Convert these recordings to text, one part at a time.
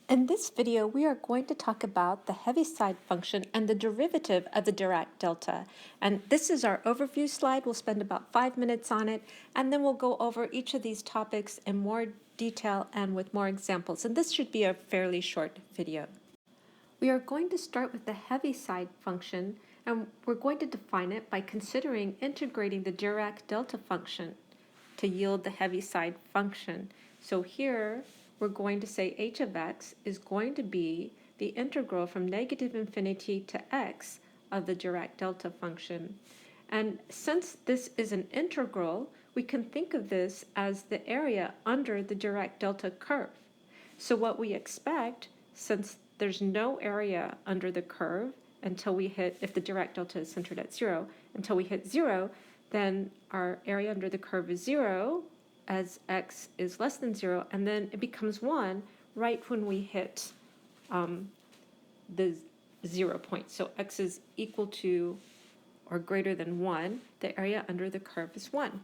In this video, we are going to talk about the Heaviside function and the derivative of the Dirac delta. And this is our overview slide. We'll spend about 5 minutes on it, and then we'll go over each of these topics in more detail and with more examples. And this should be a fairly short video. We are going to start with the Heaviside function, and we're going to define it by considering integrating the Dirac delta function to yield the Heaviside function. So here, we're going to say h of x is going to be the integral from negative infinity to x of the Dirac delta function. And since this is an integral, we can think of this as the area under the Dirac delta curve. So what we expect, since there's no area under the curve until we hit, if the Dirac delta is centered at 0, until we hit 0, then our area under the curve is 0 as x is less than 0, and then it becomes 1 right when we hit the 0 point. So x is equal to or greater than 1, the area under the curve is 1.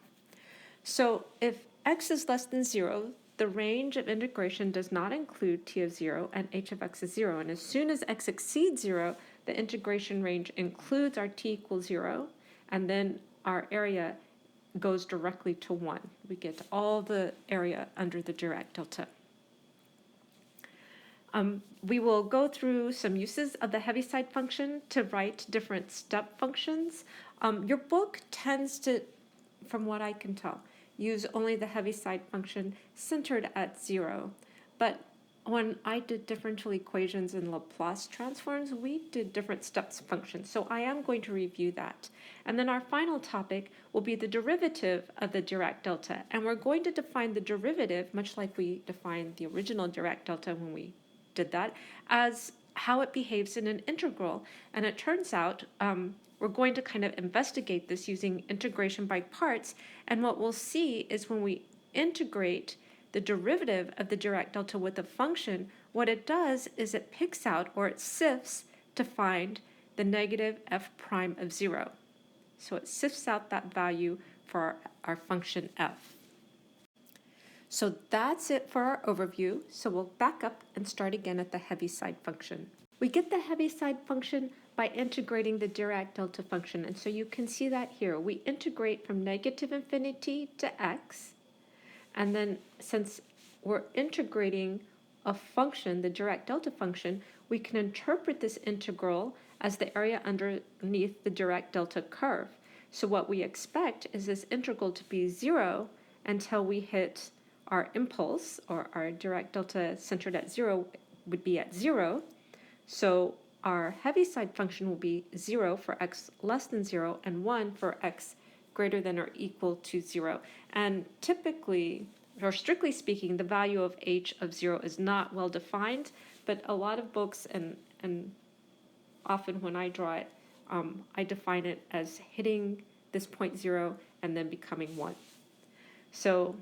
So if x is less than 0, the range of integration does not include t of 0 and h of x is 0. And as soon as x exceeds 0, the integration range includes our t equals 0, and then our area goes directly to 1. We get all the area under the Dirac delta. We will go through some uses of the Heaviside function to write different step functions. Your book tends to, from what I can tell, use only the Heaviside function centered at 0. But when I did differential equations in Laplace transforms, we did different steps functions. So I am going to review that. And then our final topic will be the derivative of the Dirac delta. And we're going to define the derivative, much like we defined the original Dirac delta when we did that, as how it behaves in an integral. And it turns out we're going to kind of investigate this using integration by parts. And what we'll see is when we integrate the derivative of the Dirac delta with a function, what it does is it picks out, or it sifts to find the negative f prime of 0. So it sifts out that value for our function f. So that's it for our overview. So we'll back up and start again at the Heaviside function. We get the Heaviside function by integrating the Dirac delta function. And so you can see that here. We integrate from negative infinity to x. And then since we're integrating a function, the Dirac delta function, we can interpret this integral as the area underneath the Dirac delta curve. So what we expect is this integral to be 0 until we hit our impulse, or our Dirac delta centered at 0 would be at 0. So our Heaviside function will be 0 for x less than 0 and 1 for x greater than or equal to 0. And typically, or strictly speaking, the value of h of 0 is not well defined, but a lot of books, and often when I draw it, I define it as hitting this point 0 and then becoming 1. So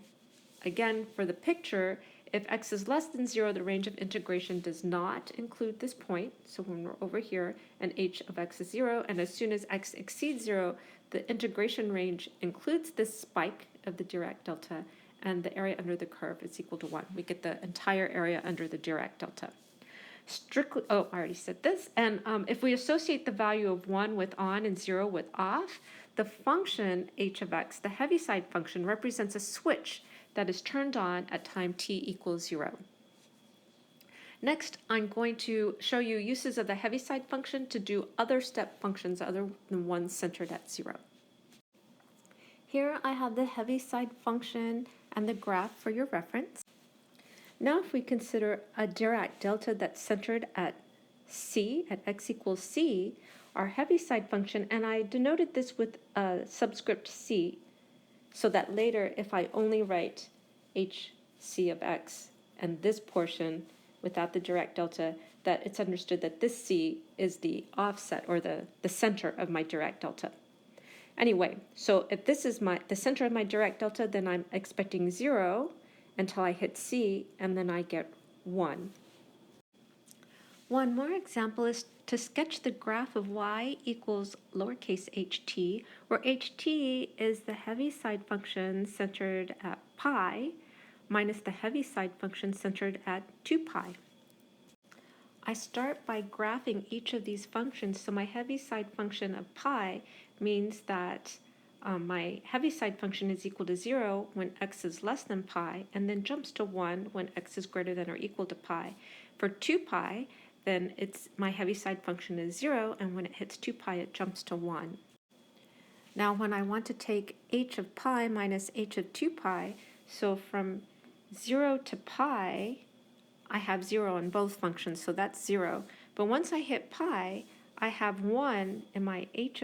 again, for the picture, if x is less than 0, the range of integration does not include this point. So when we're over here and h of x is 0, and as soon as x exceeds 0, the integration range includes this spike of the Dirac delta, and the area under the curve is equal to 1. We get the entire area under the Dirac delta. Strictly, oh, I already said this. And if we associate the value of 1 with on and 0 with off, the function h of x, the Heaviside function, represents a switch that is turned on at time t equals 0. Next, I'm going to show you uses of the Heaviside function to do other step functions other than ones centered at 0. Here I have the Heaviside function and the graph for your reference. Now if we consider a Dirac delta that's centered at c, at x equals c, our Heaviside function, and I denoted this with a subscript c, so that later if I only write hc of x and this portion without the Dirac delta, that it's understood that this c is the offset, or the center of my Dirac delta. Anyway, so if this is the center of my Dirac delta, then I'm expecting 0 until I hit c, and then I get 1. One more example is to sketch the graph of y equals lowercase ht, where ht is the Heaviside function centered at pi minus the Heaviside function centered at 2 pi. I start by graphing each of these functions. So my Heaviside function of pi means that my Heaviside function is equal to 0 when x is less than pi, and then jumps to 1 when x is greater than or equal to pi. For 2 pi, then my Heaviside function is 0, and when it hits 2 pi, it jumps to 1. Now when I want to take h of pi minus h of 2 pi, so from 0 to pi, I have 0 in both functions, so that's 0. But once I hit pi, I have 1 in my h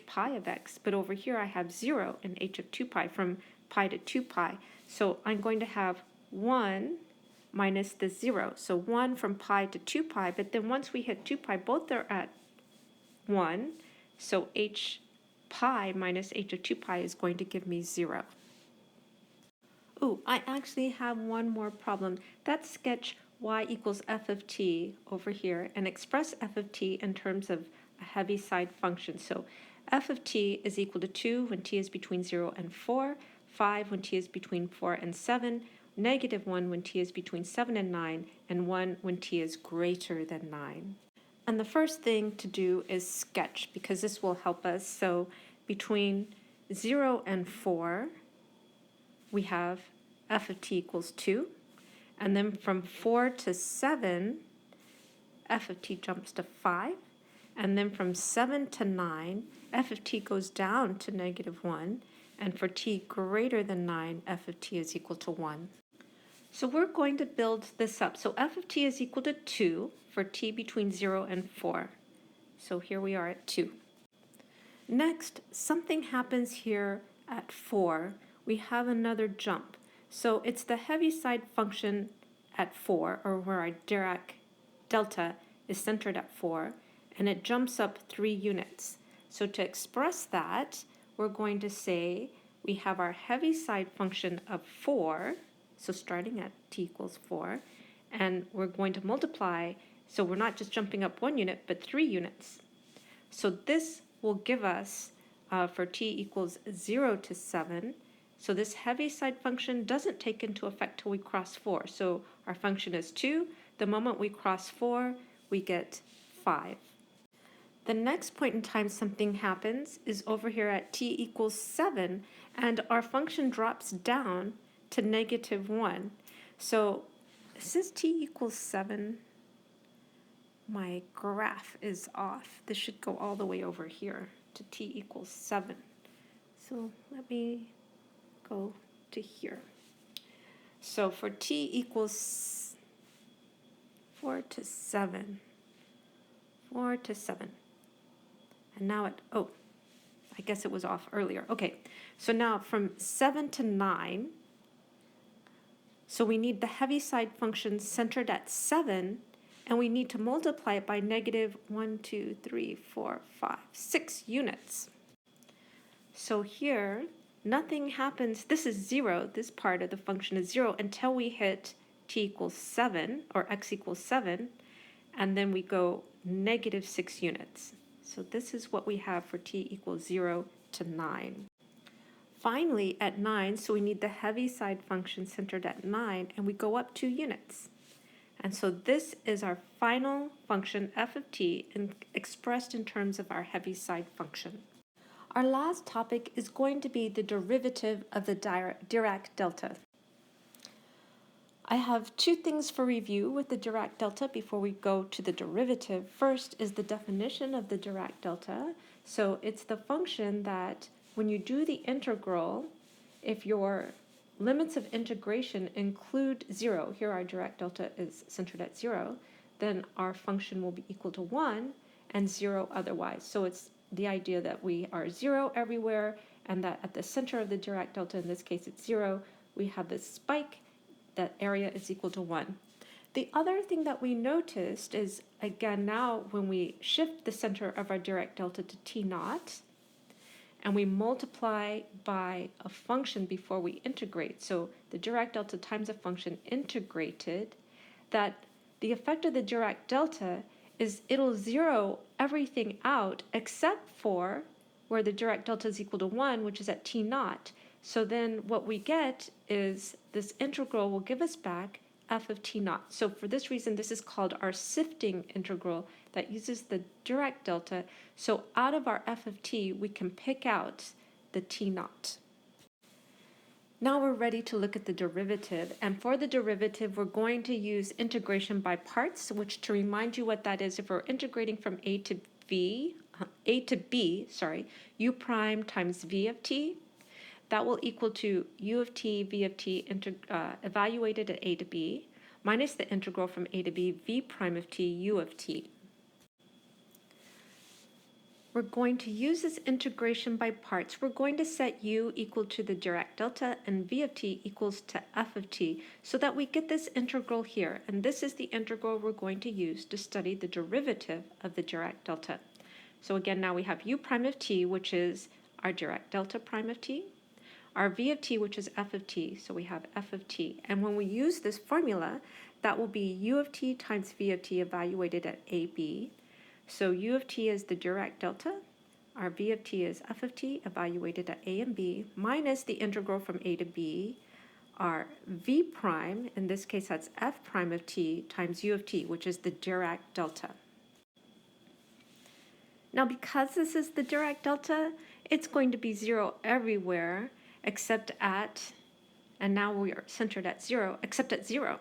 pi of x, but over here I have 0 in h of 2 pi from pi to 2 pi. So I'm going to have 1 minus the 0. So 1 from pi to 2 pi, but then once we hit 2 pi, both are at 1. So h pi minus h of 2 pi is going to give me 0. Ooh, I actually have one more problem. Let's sketch y equals f of t over here and express f of t in terms of a Heaviside function. So f of t is equal to 2 when t is between 0 and 4, 5 when t is between 4 and 7, negative 1 when t is between 7 and 9, and 1 when t is greater than 9. And the first thing to do is sketch, because this will help us. So between 0 and 4, we have f of t equals 2. And then from 4 to 7, f of t jumps to 5. And then from 7 to 9, f of t goes down to negative 1. And for t greater than 9, f of t is equal to 1. So we're going to build this up. So f of t is equal to 2 for t between 0 and 4. So here we are at 2. Next, something happens here at 4. We have another jump. So it's the Heaviside function at 4, or where our Dirac delta is centered at 4, and it jumps up 3 units. So to express that, we're going to say we have our Heaviside function of 4, so starting at t equals 4, and we're going to multiply, so we're not just jumping up 1 unit, but 3 units. So this will give us, for t equals 0 to 7, so this Heaviside function doesn't take into effect till we cross 4. So our function is 2. The moment we cross 4, we get 5. The next point in time something happens is over here at t equals 7, and our function drops down to negative 1. So since t equals 7, my graph is off. This should go all the way over here to t equals 7. So let me go to here. So for t equals 4 to 7, 4 to 7. And now I guess it was off earlier. Okay, so now from 7 to 9, so we need the Heaviside function centered at 7, and we need to multiply it by negative 1, 2, 3, 4, 5, 6 units. So here, nothing happens. This is 0. This part of the function is 0 until we hit t equals 7, or x equals 7, and then we go negative 6 units. So this is what we have for t equals 0 to 9. Finally, at 9, so we need the Heaviside function centered at 9, and we go up 2 units. And so this is our final function, f of t, expressed in terms of our Heaviside function. Our last topic is going to be the derivative of the Dirac delta. I have 2 things for review with the Dirac delta before we go to the derivative. First is the definition of the Dirac delta. So it's the function that when you do the integral, if your limits of integration include 0, here our Dirac delta is centered at 0, then our function will be equal to 1 and 0 otherwise. So it's the idea that we are 0 everywhere, and that at the center of the Dirac delta, in this case it's 0, we have this spike, that area is equal to 1. The other thing that we noticed is, again, now when we shift the center of our Dirac delta to t naught, and we multiply by a function before we integrate, so the Dirac delta times a function integrated, that the effect of the Dirac delta is it'll zero everything out except for where the Dirac delta is equal to 1, which is at t naught. So then what we get is this integral will give us back f of t naught. So for this reason, this is called our sifting integral that uses the Dirac delta. So out of our f of t, we can pick out the t naught. Now we're ready to look at the derivative, and for the derivative we're going to use integration by parts, which, to remind you what that is, if we're integrating from a to b, u prime times v of t, that will equal to u of t, v of t evaluated at a to b, minus the integral from a to b, v prime of t, u of t. We're going to use this integration by parts. We're going to set u equal to the Dirac delta and v of t equals to f of t so that we get this integral here. And this is the integral we're going to use to study the derivative of the Dirac delta. So again, now we have u prime of t, which is our Dirac delta prime of t, our v of t, which is f of t, so we have f of t. And when we use this formula, that will be u of t times v of t evaluated at ab. So u of t is the Dirac delta, our v of t is f of t evaluated at a and b, minus the integral from a to b, our v prime, in this case that's f prime of t, times u of t, which is the Dirac delta. Now because this is the Dirac delta, it's going to be 0 everywhere except at, and now we are centered at 0, except at 0.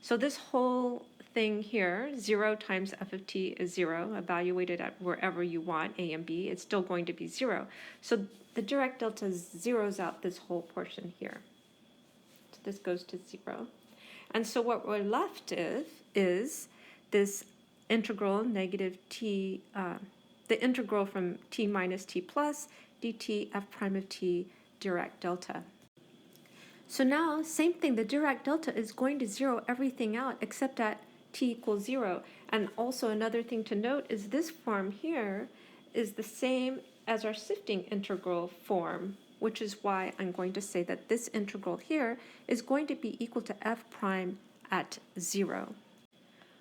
So this whole thing here, 0 times f of t is 0, evaluated at wherever you want, a and b, it's still going to be 0. So the Dirac delta zeroes out this whole portion here. So this goes to 0. And so what we're left is this integral negative t, the integral from t minus t plus dt f prime of t Dirac delta. So now, same thing, the Dirac delta is going to zero everything out except at t equals 0. And also another thing to note is this form here is the same as our sifting integral form, which is why I'm going to say that this integral here is going to be equal to f prime at 0,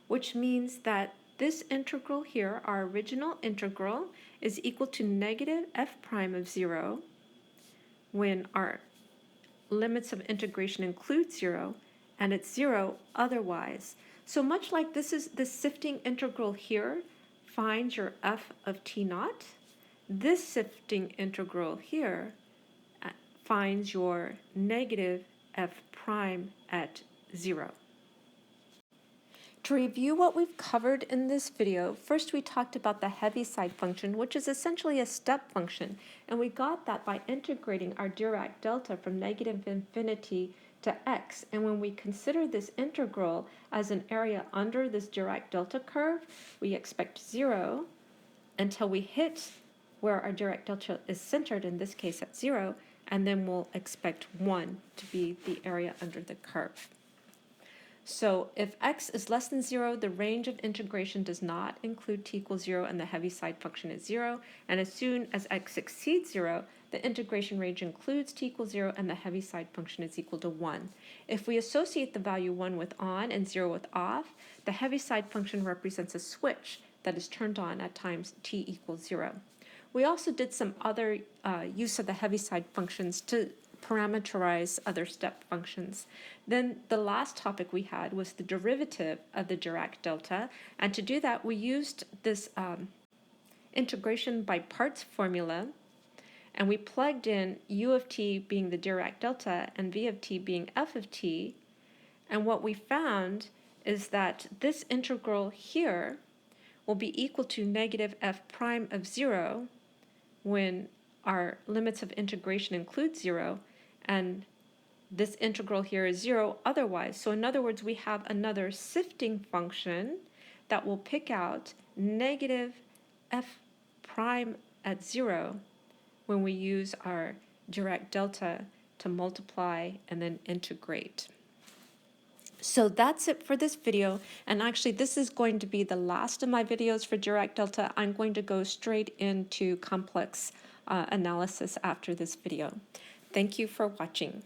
which means that this integral here, our original integral, is equal to negative f prime of 0 when our limits of integration include 0, and it's 0 otherwise. So much like this is the sifting integral here finds your f of t naught, this sifting integral here finds your negative f prime at 0. To review what we've covered in this video, first we talked about the Heaviside function, which is essentially a step function, and we got that by integrating our Dirac delta from negative infinity to x. And when we consider this integral as an area under this Dirac delta curve, we expect 0 until we hit where our Dirac delta is centered, in this case at 0, and then we'll expect 1 to be the area under the curve. So if x is less than 0, the range of integration does not include t equals 0 and the Heaviside function is 0. And as soon as x exceeds 0, the integration range includes t equals 0 and the Heaviside function is equal to 1. If we associate the value 1 with on and 0 with off, the Heaviside function represents a switch that is turned on at times t equals 0. We also did some other use of the Heaviside functions to parameterize other step functions. Then the last topic we had was the derivative of the Dirac delta, and to do that we used this integration by parts formula, and we plugged in u of t being the Dirac delta and v of t being f of t, and what we found is that this integral here will be equal to negative f prime of 0 when our limits of integration include 0, and this integral here is 0 otherwise. So in other words, we have another sifting function that will pick out negative f prime at 0 when we use our Dirac delta to multiply and then integrate. So that's it for this video, and actually this is going to be the last of my videos for Dirac delta. I'm going to go straight into complex analysis after this video. Thank you for watching.